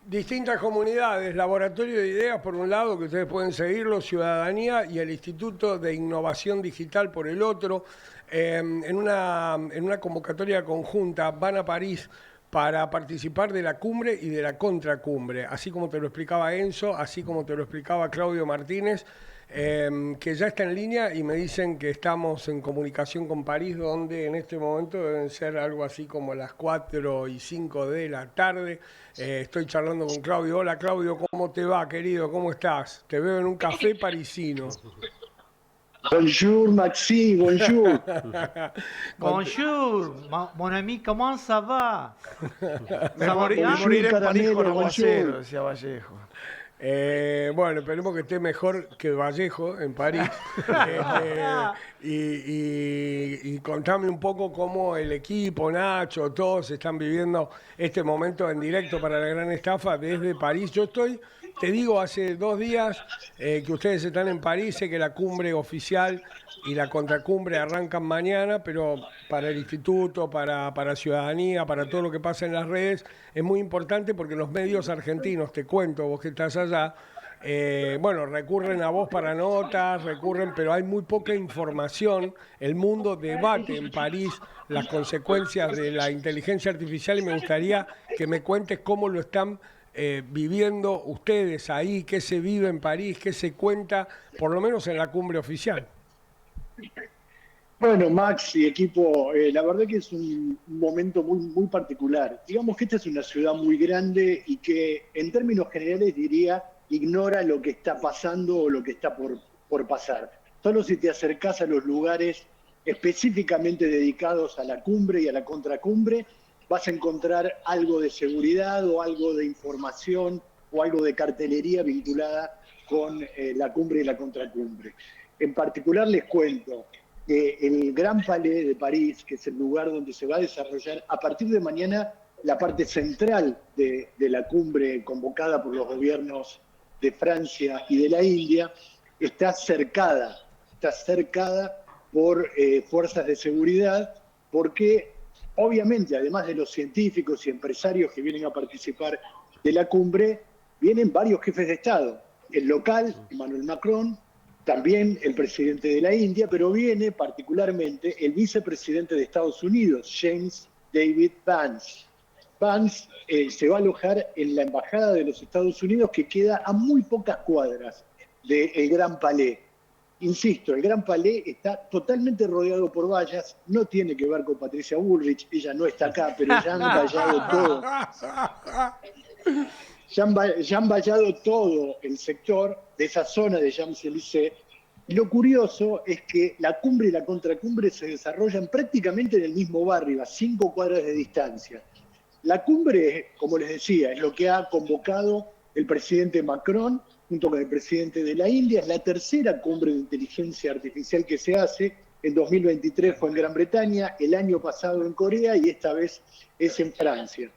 Distintas comunidades, Laboratorio de Ideas por un lado, que ustedes pueden seguirlo, Ciudadanía, y el Instituto de Innovación Digital por el otro, en una convocatoria conjunta van a París para participar de la cumbre y de la contracumbre, así como te lo explicaba Enzo, así como te lo explicaba Claudio Martínez, que ya está en línea y me dicen que estamos en comunicación con París, donde en este momento deben ser algo así como las 4:05 de la tarde. Estoy charlando con Claudio. Hola Claudio, ¿cómo te va, querido? ¿Cómo estás? Te veo en un café parisino. Bonjour Maxi, bonjour. Con- Bonjour, mon ami, comment ça va? Me ¿Saboreá? Bonjour moriré en París con caramelo, aguacero, bonjour. decía Vallejo. Bueno, esperemos que esté mejor que Vallejo en París. Y contame un poco cómo el equipo, Nacho, todos están viviendo este momento en directo para la gran estafa desde París. Yo estoy, te digo, hace 2 días que ustedes están en París, sé que la cumbre oficial y la contracumbre arrancan mañana, pero para el instituto, para Ciudadanía, para todo lo que pasa en las redes, es muy importante porque los medios argentinos, te cuento, vos que estás allá, bueno, recurren a vos para notas, recurren, pero hay muy poca información. El mundo debate en París las consecuencias de la inteligencia artificial y me gustaría que me cuentes cómo lo están viviendo ustedes ahí, qué se vive en París, qué se cuenta, por lo menos en la cumbre oficial. Bueno, Max y equipo, la verdad que es un momento muy particular. Digamos que esta es una ciudad muy grande y que en términos generales diría ignora lo que está pasando o lo que está por pasar. Solo si te acercás a los lugares específicamente dedicados a la cumbre y a la contracumbre, vas a encontrar algo de seguridad o algo de información o algo de cartelería vinculada con la cumbre y la contracumbre. En particular les cuento que el Gran Palais de París, que es el lugar donde se va a desarrollar a partir de mañana la parte central de la cumbre convocada por los gobiernos de Francia y de la India, está cercada por fuerzas de seguridad, porque obviamente, además de los científicos y empresarios que vienen a participar de la cumbre, vienen varios jefes de Estado. El local, Emmanuel Macron, también el presidente de la India, pero viene particularmente el vicepresidente de Estados Unidos, James David Vance. Vance se va a alojar en la Embajada de los Estados Unidos, que queda a muy pocas cuadras del Gran Palais. Insisto, el Gran Palais está totalmente rodeado por vallas, no tiene que ver con Patricia Bullrich, ella no está acá, pero ya han vallado todo. Ya han vallado todo el sector de esa zona de Champs-Élysées. Y lo curioso es que la cumbre y la contracumbre se desarrollan prácticamente en el mismo barrio, a 5 cuadras de distancia. La cumbre, como les decía, es lo que ha convocado el presidente Macron junto con el presidente de la India. Es la tercera cumbre de inteligencia artificial que se hace. En 2023 fue en Gran Bretaña, el año pasado en Corea y esta vez es en Francia.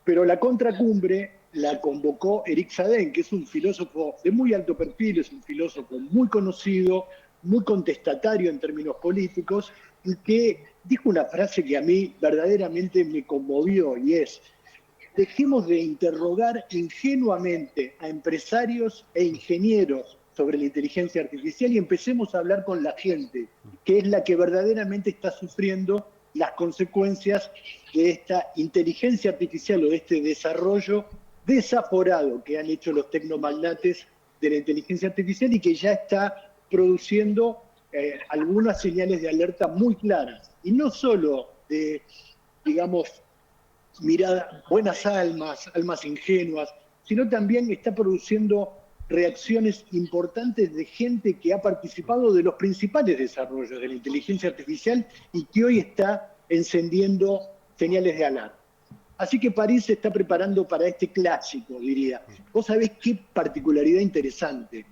Pero la contracumbre la convocó Eric Sadin, que es un filósofo de muy alto perfil, es un filósofo muy conocido, muy contestatario en términos políticos, y que dijo una frase que a mí verdaderamente me conmovió, y es: dejemos de interrogar ingenuamente a empresarios e ingenieros sobre la inteligencia artificial y empecemos a hablar con la gente, que es la que verdaderamente está sufriendo las consecuencias de esta inteligencia artificial o de este desarrollo desaforado que han hecho los tecnomagnates de la inteligencia artificial y que ya está produciendo algunas señales de alerta muy claras. Y no solo de, digamos, buenas almas, almas ingenuas, sino también está produciendo reacciones importantes de gente que ha participado de los principales desarrollos de la inteligencia artificial y que hoy está encendiendo señales de alarma. Así que París se está preparando para este clásico, diría. Vos sabés qué particularidad interesante.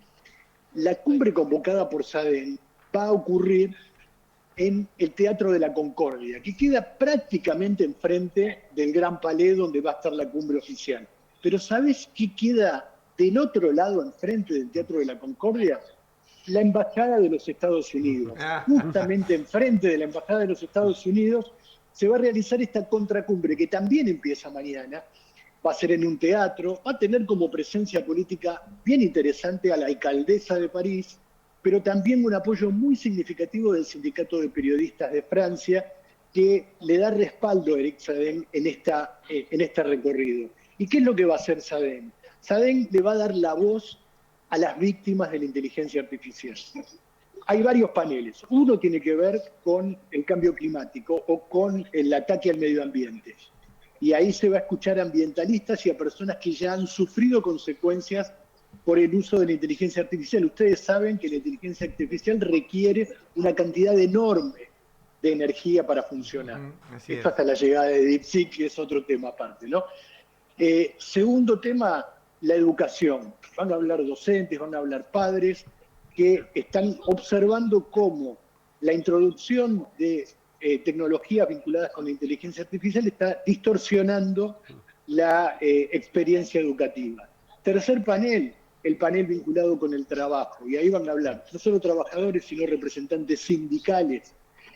La cumbre convocada por SADEN va a ocurrir en el Teatro de la Concordia, que queda prácticamente enfrente del Gran Palais donde va a estar la cumbre oficial. Pero ¿sabés qué queda del otro lado, enfrente del Teatro de la Concordia? La Embajada de los Estados Unidos. Justamente enfrente de la Embajada de los Estados Unidos se va a realizar esta contracumbre que también empieza mañana va a ser en un teatro, va a tener como presencia política bien interesante a la alcaldesa de París, pero también un apoyo muy significativo del Sindicato de Periodistas de Francia, que le da respaldo a Eric Sadin en este recorrido. ¿Y qué es lo que va a hacer Sadin? Sadin le va a dar la voz a las víctimas de la inteligencia artificial. Hay varios paneles. Uno tiene que ver con el cambio climático o con el ataque al medio ambiente. Y ahí se va a escuchar a ambientalistas y a personas que ya han sufrido consecuencias por el uso de la inteligencia artificial. Ustedes saben que la inteligencia artificial requiere una cantidad enorme de energía para funcionar. Esto hasta la llegada de DeepSeek, que es otro tema aparte, ¿no? Segundo tema, la educación. Van a hablar docentes, van a hablar padres, que están observando cómo la introducción de tecnologías vinculadas con la inteligencia artificial está distorsionando la experiencia educativa. Tercer panel, el panel vinculado con el trabajo. Y ahí van a hablar no solo trabajadores, sino representantes sindicales.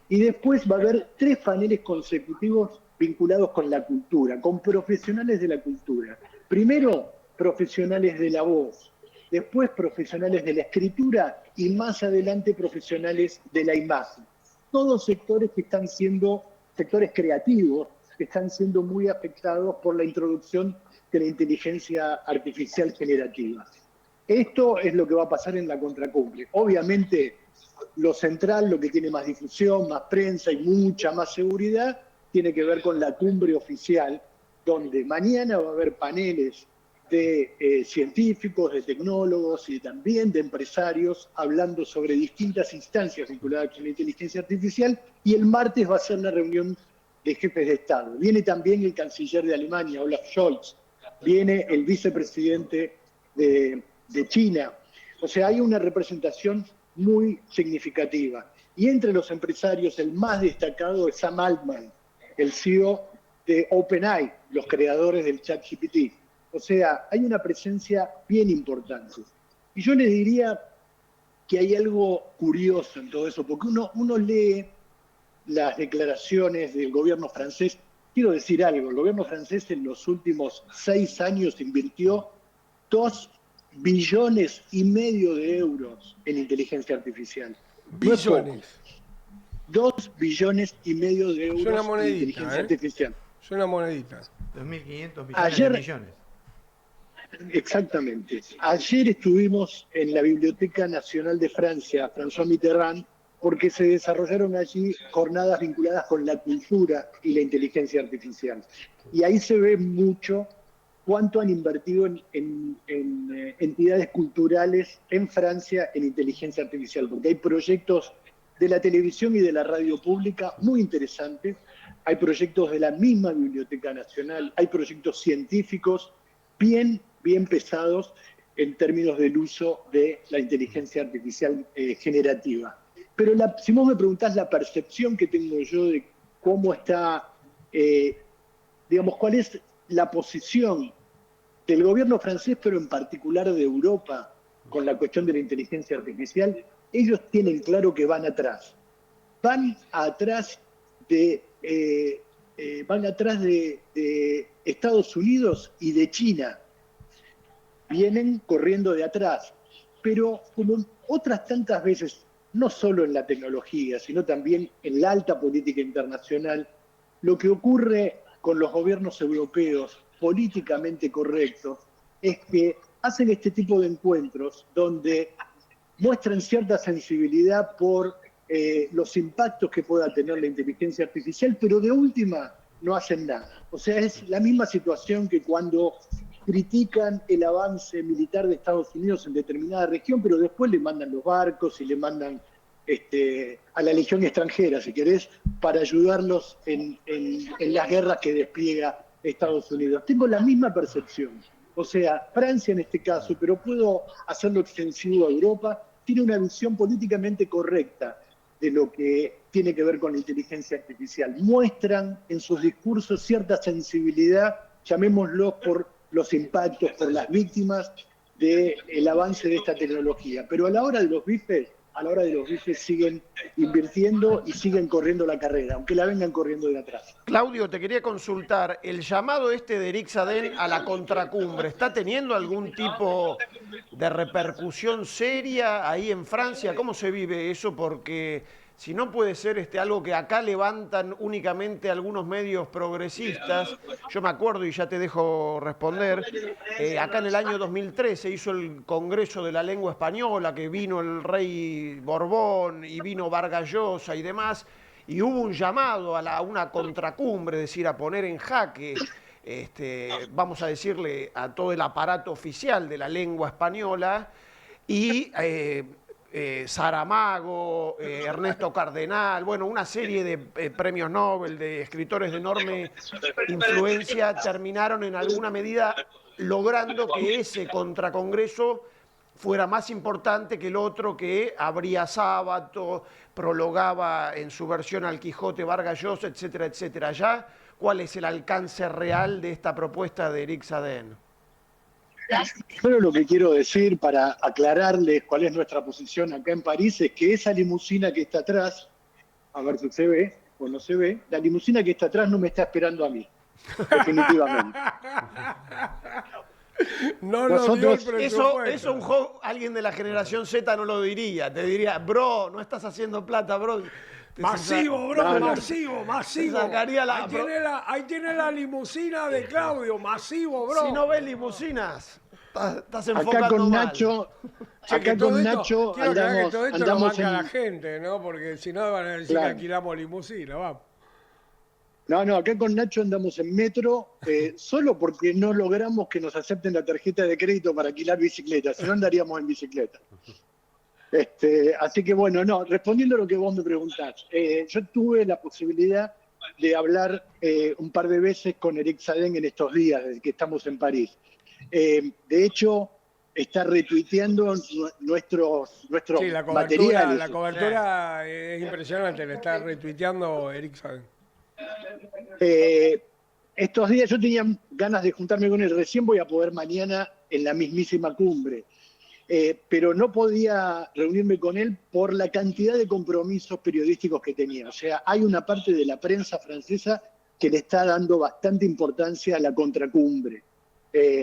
Y después va a haber 3 paneles consecutivos vinculados con la cultura, con profesionales de la cultura. Primero, profesionales de la voz. Después, profesionales de la escritura y más adelante, profesionales de la imagen. Todos sectores que están siendo sectores creativos, que están siendo muy afectados por la introducción de la inteligencia artificial generativa. Esto es lo que va a pasar en la contracumbre. Obviamente, lo central, lo que tiene más difusión, más prensa y mucha más seguridad, tiene que ver con la cumbre oficial, donde mañana va a haber paneles de científicos, de tecnólogos y también de empresarios hablando sobre distintas instancias vinculadas con la inteligencia artificial, y el martes va a ser una reunión de jefes de Estado. Viene también el canciller de Alemania, Olaf Scholz, viene el vicepresidente de China. O sea, hay una representación muy significativa. Y entre los empresarios, el más destacado es Sam Altman, el CEO de OpenAI, los creadores del ChatGPT. O sea, hay una presencia bien importante. Y yo le diría que hay algo curioso en todo eso, porque uno lee las declaraciones del gobierno francés. Quiero decir algo, el gobierno francés en los últimos 6 años invirtió 2,5 billones de euros en inteligencia artificial. Billones. 2,5 billones de euros Suena en monedita, inteligencia artificial. Suena monedita. 2.500 Ayer, millones. Exactamente. Ayer estuvimos en la Biblioteca Nacional de Francia, François Mitterrand, porque se desarrollaron allí jornadas vinculadas con la cultura y la inteligencia artificial. Y ahí se ve mucho cuánto han invertido en entidades culturales en Francia en inteligencia artificial, porque hay proyectos de la televisión y de la radio pública muy interesantes, hay proyectos de la misma Biblioteca Nacional, hay proyectos científicos bien pesados en términos del uso de la inteligencia artificial generativa. Pero si vos me preguntás la percepción que tengo yo de cómo está, digamos, cuál es la posición del gobierno francés, pero en particular de Europa, con la cuestión de la inteligencia artificial, ellos tienen claro que van atrás. Van atrás de Estados Unidos y de China. Vienen corriendo de atrás. Pero como otras tantas veces, no solo en la tecnología, sino también en la alta política internacional, lo que ocurre con los gobiernos europeos políticamente correctos es que hacen este tipo de encuentros donde muestran cierta sensibilidad por los impactos que pueda tener la inteligencia artificial, pero de última no hacen nada. O sea, es la misma situación que cuando critican el avance militar de Estados Unidos en determinada región, pero después le mandan los barcos y le mandan a la legión extranjera, si querés, para ayudarlos en las guerras que despliega Estados Unidos. Tengo la misma percepción. O sea, Francia en este caso, pero puedo hacerlo extensivo a Europa, tiene una visión políticamente correcta de lo que tiene que ver con la inteligencia artificial. Muestran en sus discursos cierta sensibilidad, llamémoslo por los impactos, por las víctimas del avance de esta tecnología. Pero a la hora de los bifes, a la hora de los bifes siguen invirtiendo y siguen corriendo la carrera, aunque la vengan corriendo de atrás. Claudio, te quería consultar, el llamado de Eric Sadén a la contracumbre, ¿está teniendo algún tipo de repercusión seria ahí en Francia? ¿Cómo se vive eso? Porque si no puede ser algo que acá levantan únicamente algunos medios progresistas. Yo me acuerdo, y ya te dejo responder, acá en el año 2003 se hizo el Congreso de la Lengua Española, que vino el rey Borbón y vino Vargas Llosa y demás, y hubo un llamado a una contracumbre, es decir, a poner en jaque, vamos a decirle, a todo el aparato oficial de la lengua española, y Saramago, Ernesto Cardenal, bueno, una serie de premios Nobel, de escritores de enorme influencia, terminaron en alguna medida logrando que ese contracongreso fuera más importante que el otro, que abría sábado, prologaba en su versión al Quijote Vargas Llosa, etcétera, etcétera. ¿Ya cuál es el alcance real de esta propuesta de Eric Sadén? Pero lo que quiero decir para aclararles cuál es nuestra posición acá en París es que esa limusina que está atrás, a ver si se ve o no se ve, la limusina que está atrás no me está esperando a mí, definitivamente. No lo dio el presupuesto. Eso alguien de la generación Z no lo diría. Te diría, bro, no estás haciendo plata, bro. Masivo, bro, masivo. Ahí tiene la limusina de Claudio, masivo, bro. Si no ves limusinas, estás enfocando acá con mal. Nacho, Che, todo esto lo andamos banca la gente, ¿no? Porque si no van a decir que alquilamos limusina, vamos. No, acá con Nacho andamos en metro, solo porque no logramos que nos acepten la tarjeta de crédito para alquilar bicicletas, si no andaríamos en bicicleta. Así que bueno, respondiendo a lo que vos me preguntás, yo tuve la posibilidad de hablar un par de veces con Eric Sadén en estos días, desde que estamos en París. De hecho, está retuiteando nuestros sí, materiales. La cobertura es impresionante, le está retuiteando Eric Sadén. Estos días yo tenía ganas de juntarme con él, recién voy a poder mañana en la mismísima cumbre. Pero no podía reunirme con él por la cantidad de compromisos periodísticos que tenía. O sea, hay una parte de la prensa francesa que le está dando bastante importancia a la contracumbre,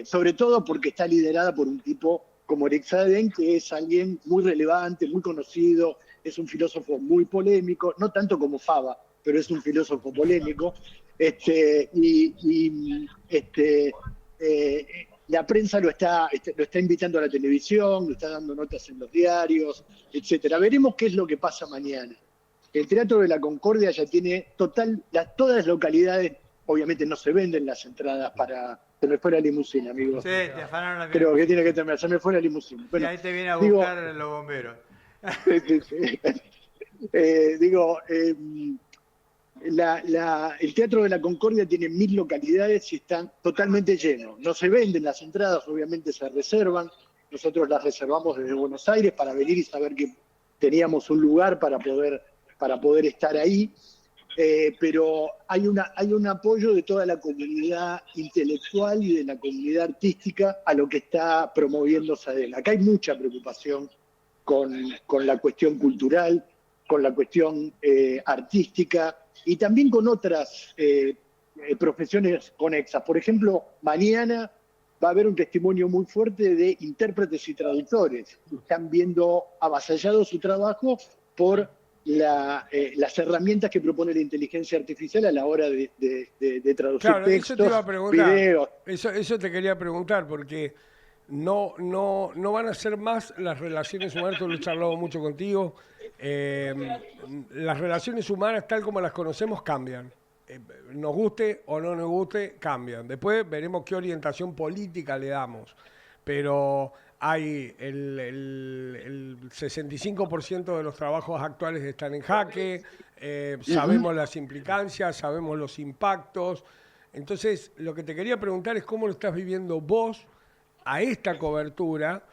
sobre todo porque está liderada por un tipo como Eric Sadén, que es alguien muy relevante, muy conocido, es un filósofo muy polémico, no tanto como Fava, pero es un filósofo polémico, la prensa lo está invitando a la televisión, lo está dando notas en los diarios, etcétera. Veremos qué es lo que pasa mañana. El Teatro de la Concordia ya tiene todas las localidades, obviamente no se venden las entradas para... Se me fue la limusina, amigo. Sí, te afanaron la Creo que tiene que terminar, se me fue la limusina. Bueno, y ahí te viene a buscar los bomberos. Sí. El Teatro de la Concordia tiene 1000 localidades y están totalmente llenos. No se venden las entradas, obviamente se reservan. Nosotros las reservamos desde Buenos Aires para venir y saber que teníamos un lugar para poder estar ahí. Pero hay un apoyo de toda la comunidad intelectual y de la comunidad artística a lo que está promoviendo Sadén. Acá hay mucha preocupación con la cuestión cultural, con la cuestión artística y también con otras profesiones conexas. Por ejemplo, mañana va a haber un testimonio muy fuerte de intérpretes y traductores que están viendo avasallado su trabajo por las herramientas que propone la inteligencia artificial a la hora de traducir textos, eso te iba a preguntar, videos. Eso te quería preguntar, porque no van a ser más las relaciones humanas, lo he charlado mucho contigo. Las relaciones humanas tal como las conocemos cambian. Nos guste o no nos guste, cambian. Después veremos qué orientación política le damos. Pero hay el 65% de los trabajos actuales están en jaque, sabemos las implicancias, sabemos los impactos. Entonces, lo que te quería preguntar es cómo lo estás viviendo vos a esta cobertura,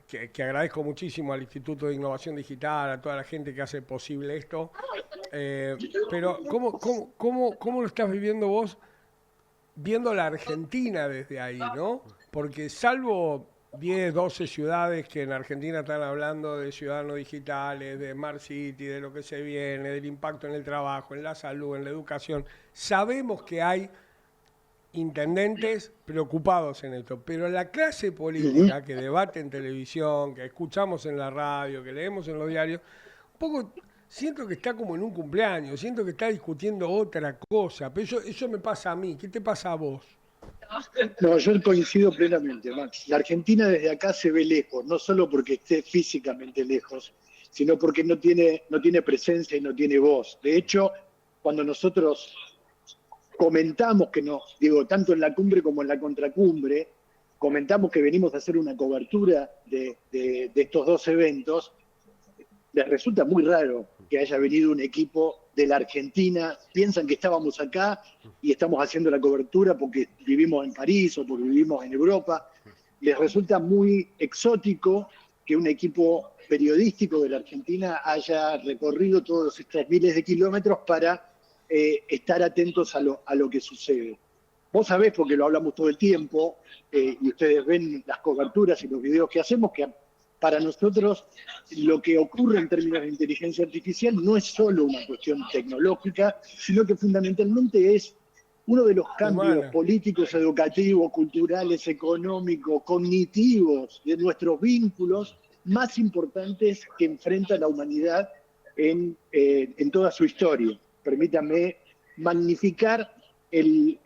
que agradezco muchísimo al Instituto de Innovación Digital, a toda la gente que hace posible esto, pero ¿cómo lo estás viviendo vos, viendo la Argentina desde ahí, ¿no? Porque salvo 10, 12 ciudades que en Argentina están hablando de ciudadanos digitales, de Smart City, de lo que se viene, del impacto en el trabajo, en la salud, en la educación. Sabemos que hay intendentes preocupados en esto, pero la clase política que debate en televisión, que escuchamos en la radio, que leemos en los diarios, un poco siento que está como en un cumpleaños, siento que está discutiendo otra cosa, pero eso me pasa a mí. ¿Qué te pasa a vos? No, yo coincido plenamente, Max. La Argentina desde acá se ve lejos, no solo porque esté físicamente lejos, sino porque no tiene presencia y no tiene voz. De hecho, cuando nosotros comentamos que nos, digo, tanto en la cumbre como en la contracumbre, comentamos que venimos a hacer una cobertura de estos dos eventos, les resulta muy raro que haya venido un equipo de la Argentina, piensan que estábamos acá y estamos haciendo la cobertura porque vivimos en París o porque vivimos en Europa. Les resulta muy exótico que un equipo periodístico de la Argentina haya recorrido todos estos miles de kilómetros para estar atentos a lo que sucede. Vos sabés, porque lo hablamos todo el tiempo, y ustedes ven las coberturas y los videos que hacemos, que para nosotros lo que ocurre en términos de inteligencia artificial no es solo una cuestión tecnológica, sino que fundamentalmente es uno de los cambios políticos, educativos, culturales, económicos, cognitivos de nuestros vínculos más importantes que enfrenta la humanidad en toda su historia. Permítanme magnificar el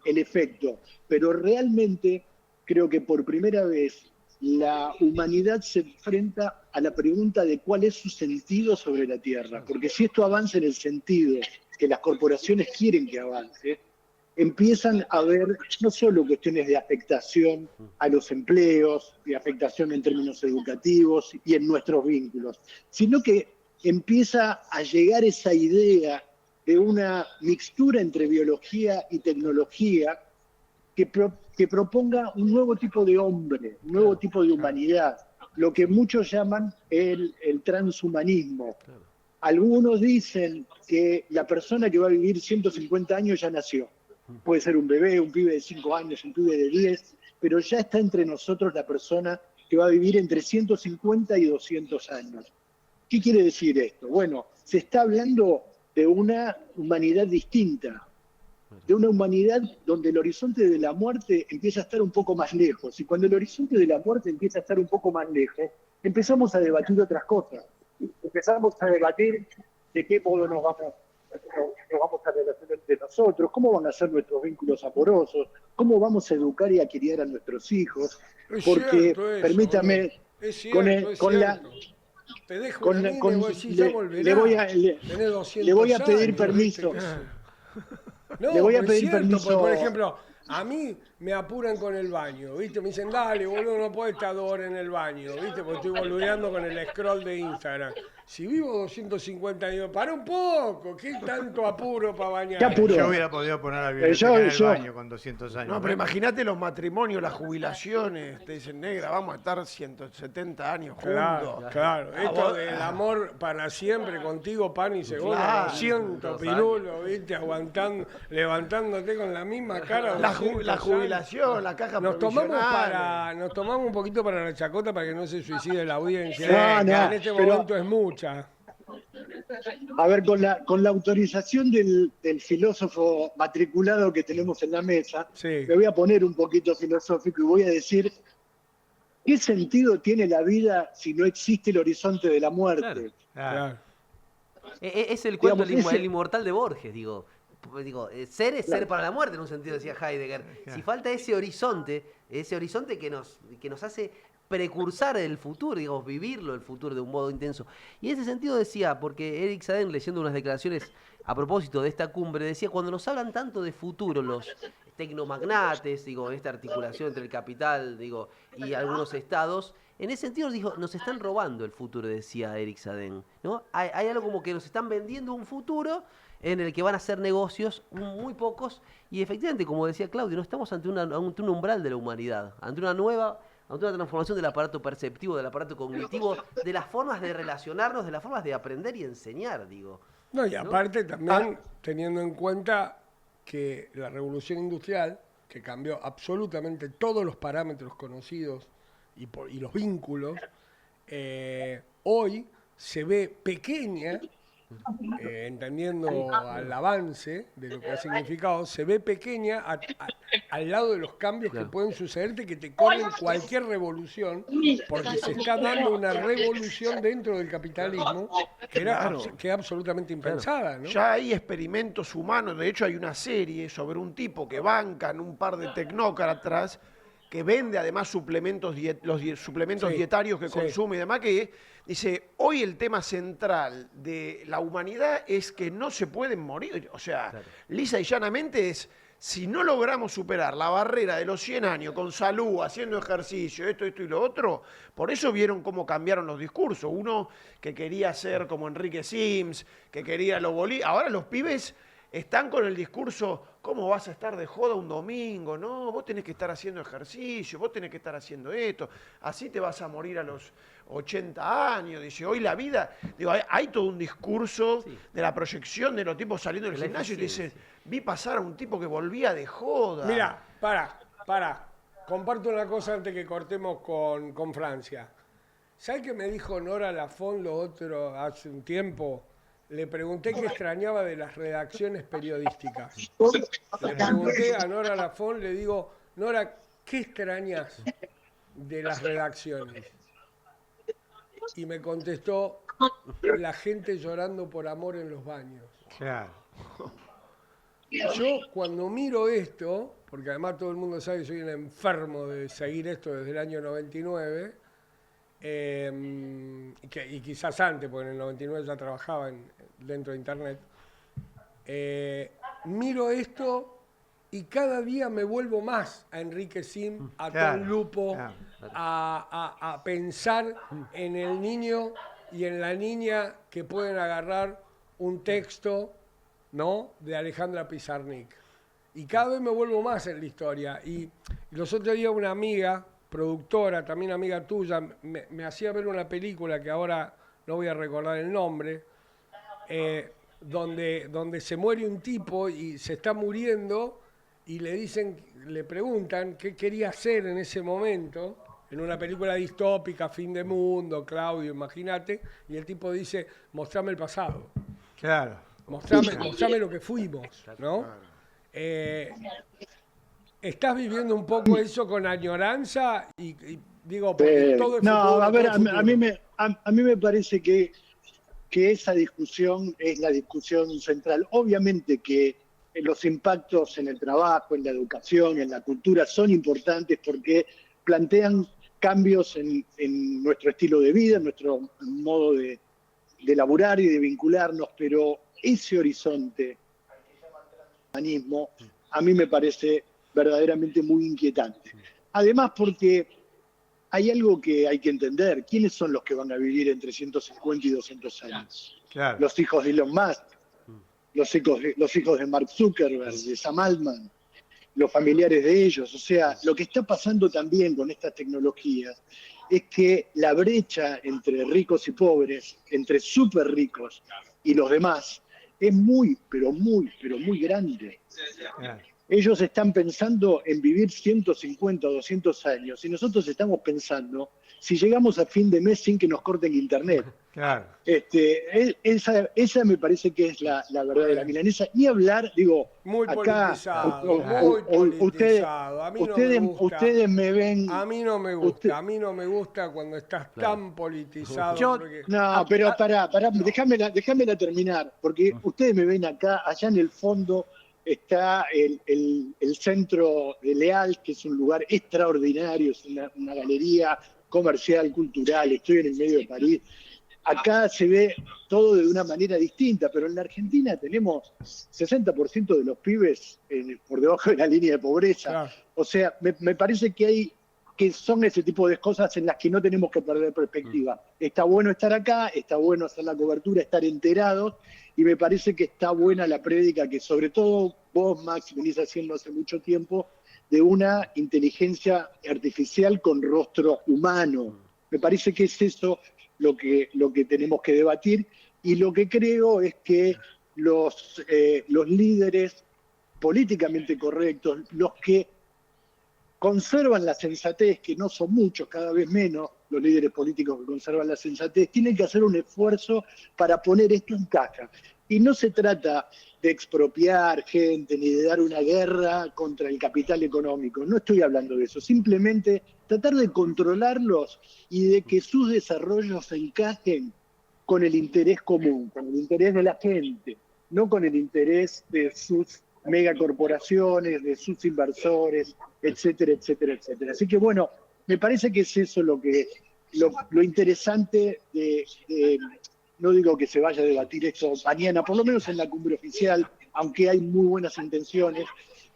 efecto, pero realmente creo que por primera vez la humanidad se enfrenta a la pregunta de cuál es su sentido sobre la Tierra, porque si esto avanza en el sentido que las corporaciones quieren que avance, empiezan a haber no solo cuestiones de afectación a los empleos, de afectación en términos educativos y en nuestros vínculos, sino que empieza a llegar esa idea de una mixtura entre biología y tecnología que proponga un nuevo tipo de hombre, un nuevo tipo de humanidad, lo que muchos llaman el transhumanismo. Algunos dicen que la persona que va a vivir 150 años ya nació. Puede ser un bebé, un pibe de 5 años, un pibe de 10, pero ya está entre nosotros la persona que va a vivir entre 150 y 200 años. ¿Qué quiere decir esto? Bueno, se está hablando de una humanidad distinta, de una humanidad donde el horizonte de la muerte empieza a estar un poco más lejos. Y cuando el horizonte de la muerte empieza a estar un poco más lejos, empezamos a debatir otras cosas. Empezamos a debatir de qué modo nos vamos a relacionar entre nosotros, cómo van a ser nuestros vínculos amorosos, cómo vamos a educar y a criar a nuestros hijos. Porque, permítame, te dejo con, le voy a pedir permiso. No, le voy a pedir permiso. Porque, por ejemplo, a mí me apuran con el baño, ¿viste? Me dicen, dale, boludo, no podés estar 2 horas en el baño, ¿viste? Porque estoy boludeando con el scroll de Instagram. Si vivo 250 años, para un poco, ¿qué tanto apuro para bañar? Yo hubiera podido poner a biblioteca en el baño con 200 años. No, pero imagínate los matrimonios, las jubilaciones, te dicen, negra, vamos a estar 170 años juntos. Claro, esto del amor para siempre contigo, pan y cebolla, siento pirulo, ¿viste? Aguantando, levantándote con la misma cara. La jubilación, la caja nos tomamos un poquito para la chacota para que no se suicide la audiencia. En este momento es mucha. A ver, con la autorización del filósofo matriculado que tenemos en la mesa, me voy a poner un poquito filosófico y voy a decir, ¿qué sentido tiene la vida si no existe el horizonte de la muerte? Claro. Es el cuento el inmortal de Borges, digo, ser es ser para la muerte, en un sentido decía Heidegger. Si falta ese horizonte que nos hace precursar el futuro, digamos, vivirlo el futuro de un modo intenso. Y en ese sentido decía, porque Eric Sadden, leyendo unas declaraciones a propósito de esta cumbre, decía, cuando nos hablan tanto de futuro los tecnomagnates, digo, esta articulación entre el capital, digo, y algunos estados, en ese sentido dijo, nos están robando el futuro, decía Eric Sadden, ¿no? Hay algo como que nos están vendiendo un futuro en el que van a hacer negocios muy pocos, y efectivamente, como decía Claudio, no estamos ante un umbral de la humanidad, ante una transformación del aparato perceptivo, del aparato cognitivo, de las formas de relacionarnos, de las formas de aprender y enseñar, digo. No, y aparte también teniendo en cuenta que la revolución industrial, que cambió absolutamente todos los parámetros conocidos y los vínculos, hoy se ve pequeña, entendiendo al avance de lo que ha significado, se ve pequeña al lado de los cambios que pueden sucederte, que te corren cualquier revolución, porque se está dando una revolución dentro del capitalismo que es absolutamente impensada, ¿no? Ya hay experimentos humanos, de hecho hay una serie sobre un tipo que bancan un par de tecnócratas que vende además suplementos, suplementos dietarios que consume y demás, que dice, hoy el tema central de la humanidad es que no se pueden morir. O sea, lisa y llanamente es, si no logramos superar la barrera de los 100 años con salud, haciendo ejercicio, esto y lo otro, por eso vieron cómo cambiaron los discursos. Uno que quería ser como Enrique Sims, que quería los bolívares. Ahora los pibes están con el discurso, ¿cómo vas a estar de joda un domingo? No, vos tenés que estar haciendo ejercicio, vos tenés que estar haciendo esto, así te vas a morir a los 80 años. Dice, hoy la vida, digo, hay todo un discurso de la proyección de los tipos saliendo del gimnasio y te dicen, vi pasar a un tipo que volvía de joda. Mira, para, comparto una cosa antes que cortemos con Francia. ¿Sabes qué me dijo Nora Lafont lo otro hace un tiempo? Le pregunté qué extrañaba de las redacciones periodísticas. Le pregunté a Nora Lafont, le digo, Nora, ¿qué extrañas de las redacciones? Y me contestó, la gente llorando por amor en los baños. Claro. Yo cuando miro esto, porque además todo el mundo sabe que soy un enfermo de seguir esto desde el año 99, y quizás antes, porque en el 99 ya trabajaba dentro de Internet, miro esto y cada día me vuelvo más a Enrique Sim, a Tom Lupo, a pensar en el niño y en la niña que pueden agarrar un texto, ¿no?, de Alejandra Pizarnik. Y cada vez me vuelvo más en la historia. Y los otros días una amiga, productora, también amiga tuya, me hacía ver una película que ahora no voy a recordar el nombre, donde se muere un tipo y se está muriendo y le preguntan qué quería hacer en ese momento, en una película distópica, fin de mundo, Claudio, imagínate, y el tipo dice, mostrame el pasado. Claro. Mostrame lo que fuimos, ¿no? Estás viviendo un poco eso con añoranza y digo, porque todo es no, futuro, a ver, todo es futuro. a mí me parece que esa discusión es la discusión central. Obviamente que los impactos en el trabajo, en la educación, en la cultura son importantes porque plantean cambios en nuestro estilo de vida, en nuestro modo de laburar y de vincularnos, pero ese horizonte humanismo a mí me parece verdaderamente muy inquietante. Además porque hay algo que hay que entender. ¿Quiénes son los que van a vivir entre 150 y 200 años? Claro. Los hijos de Elon Musk, los hijos de Mark Zuckerberg, de Sam Altman, los familiares de ellos. O sea, lo que está pasando también con estas tecnologías es que la brecha entre ricos y pobres, entre súper ricos y los demás, es muy, pero muy grande. Claro. Ellos están pensando en vivir 150 o 200 años y nosotros estamos pensando si llegamos a fin de mes sin que nos corten internet. Claro. Esa me parece que es la verdadera milanesa. Y hablar, digo, Muy acá, politizado. A mí no me gusta. Ustedes me ven. A mí no me gusta. A mí no me gusta cuando estás tan politizado. No, pero pará, déjamela terminar, porque ustedes me ven acá, allá en el fondo está el centro de Leal, que es un lugar extraordinario, es una galería comercial, cultural, estoy en el medio de París. Acá se ve todo de una manera distinta, pero en la Argentina tenemos 60% de los pibes por debajo de la línea de pobreza. Claro. O sea, me parece que son ese tipo de cosas en las que no tenemos que perder perspectiva. Está bueno estar acá, está bueno hacer la cobertura, estar enterados, y me parece que está buena la prédica que sobre todo vos, Max, venís haciendo hace mucho tiempo, de una inteligencia artificial con rostro humano. Me parece que es eso lo que tenemos que debatir, y lo que creo es que los líderes políticamente correctos, los que conservan la sensatez, que no son muchos, cada vez menos los líderes políticos que conservan la sensatez, tienen que hacer un esfuerzo para poner esto en caja. Y no se trata de expropiar gente ni de dar una guerra contra el capital económico. No estoy hablando de eso. Simplemente tratar de controlarlos y de que sus desarrollos se encajen con el interés común, con el interés de la gente, no con el interés de sus megacorporaciones, de sus inversores, etcétera, etcétera, etcétera. Así que bueno, me parece que es eso lo interesante no digo que se vaya a debatir esto mañana, por lo menos en la cumbre oficial, aunque hay muy buenas intenciones,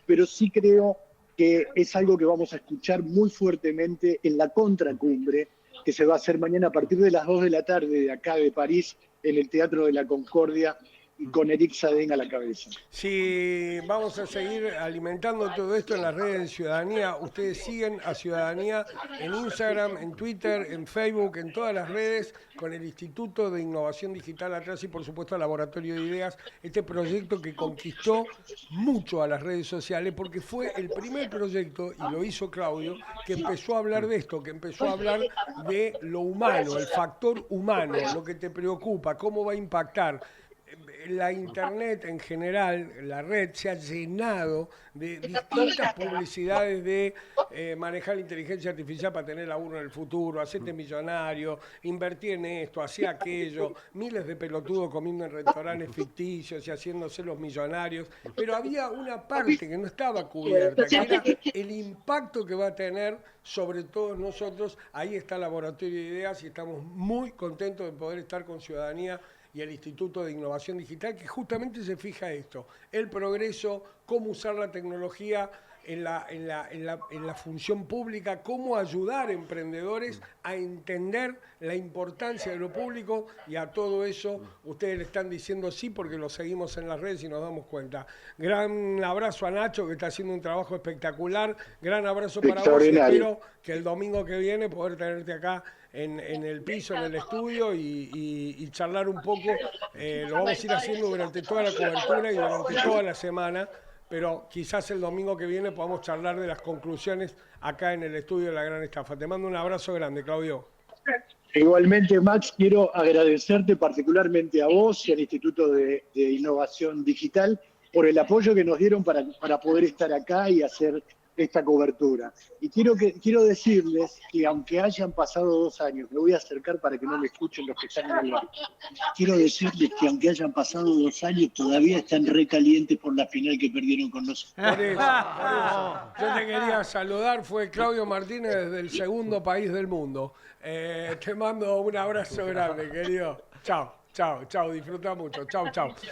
pero sí creo que es algo que vamos a escuchar muy fuertemente en la contracumbre, que se va a hacer mañana a partir de las 2 de la tarde de acá de París, en el Teatro de la Concordia, y con Eric Sadén a la cabeza. Si vamos a seguir alimentando todo esto en las redes de Ciudadanía, ustedes siguen a Ciudadanía en Instagram, en Twitter, en Facebook, en todas las redes, con el Instituto de Innovación Digital atrás y por supuesto el Laboratorio de Ideas, este proyecto que conquistó mucho a las redes sociales porque fue el primer proyecto, y lo hizo Claudio, que empezó a hablar de esto, que empezó a hablar de lo humano, el factor humano, lo que te preocupa, cómo va a impactar. La internet en general, la red, se ha llenado de distintas publicidades de manejar la inteligencia artificial para tener laburo en el futuro, hacerte millonario, invertir en esto, hacer aquello, miles de pelotudos comiendo en restaurantes ficticios y haciéndose los millonarios, pero había una parte que no estaba cubierta, que era el impacto que va a tener sobre todos nosotros. Ahí está el Laboratorio de Ideas y estamos muy contentos de poder estar con Ciudadanía y el Instituto de Innovación Digital, que justamente se fija esto, el progreso, cómo usar la tecnología en la función pública, cómo ayudar a emprendedores a entender la importancia de lo público, y a todo eso ustedes le están diciendo sí porque lo seguimos en las redes y nos damos cuenta. Gran abrazo a Nacho, que está haciendo un trabajo espectacular, gran abrazo para vos, y espero que el domingo que viene poder tenerte acá en el piso, en el estudio y charlar un poco. Lo vamos a ir haciendo durante toda la cobertura y durante toda la semana, pero quizás el domingo que viene podamos charlar de las conclusiones acá en el estudio de La Gran Estafa. Te mando un abrazo grande, Claudio. Igualmente, Max, quiero agradecerte particularmente a vos y al Instituto de Innovación Digital por el apoyo que nos dieron para poder estar acá y hacer esta cobertura. Y quiero decirles que aunque hayan pasado 2 años, me voy a acercar para que no me escuchen los que están en el bar. Quiero decirles que aunque hayan pasado 2 años, todavía están recalientes por la final que perdieron con nosotros. Por eso. Yo te quería saludar, fue Claudio Martínez desde el segundo país del mundo. Te mando un abrazo grande, querido. Chao, chao, chao, disfruta mucho. Chao, chao.